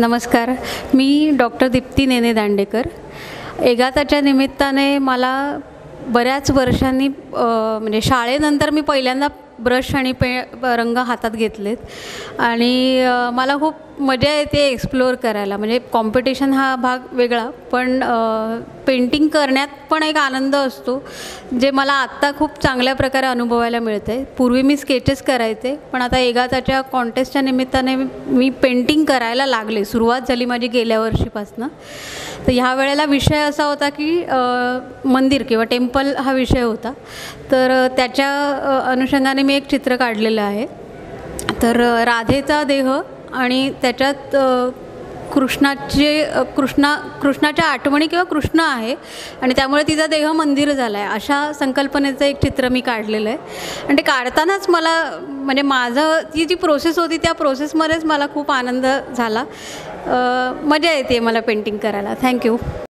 नमस्कार, मी डॉक्टर दीप्ती नेने दांडेकर. एगाताच्या निमित्ताने मला बऱ्याच वर्षांनी म्हणजे शाळेनंतर मी पहिल्यांदा ब्रश आणि रंग हातात घेतलेत आणि मला खूप मजा येते एक्सप्लोअर करायला. म्हणजे कॉम्पिटिशन हा भाग वेगळा, पण पेंटिंग करण्यात पण एक आनंद असतो जे मला आत्ता खूप चांगल्या प्रकारे अनुभवायला मिळते. पूर्वी मी स्केचेस करायचे, पण आता एगाताच्या कॉन्टेस्टच्या निमित्ताने मी पेंटिंग करायला लागले. सुरुवात झाली माझी गेल्या वर्षीपासून. तर ह्या वेळेला विषय असा होता की मंदिर किंवा टेम्पल हा विषय होता. तर त्याच्या अनुषंगाने मी एक चित्र काढलेलं आहे. तर राधेचा देह आणि त्याच्यात कृष्णाच्या आठवणी किंवा कृष्ण आहे आणि त्यामुळे तिचा देह मंदिर झाला आहे, अशा संकल्पनेचं एक चित्र मी काढलेलं आहे. आणि ते काढतानाच मला म्हणजे ती जी प्रोसेस होती त्या प्रोसेसमध्येच मला खूप आनंद झाला. मजा येते मला पेंटिंग करायला. थँक्यू.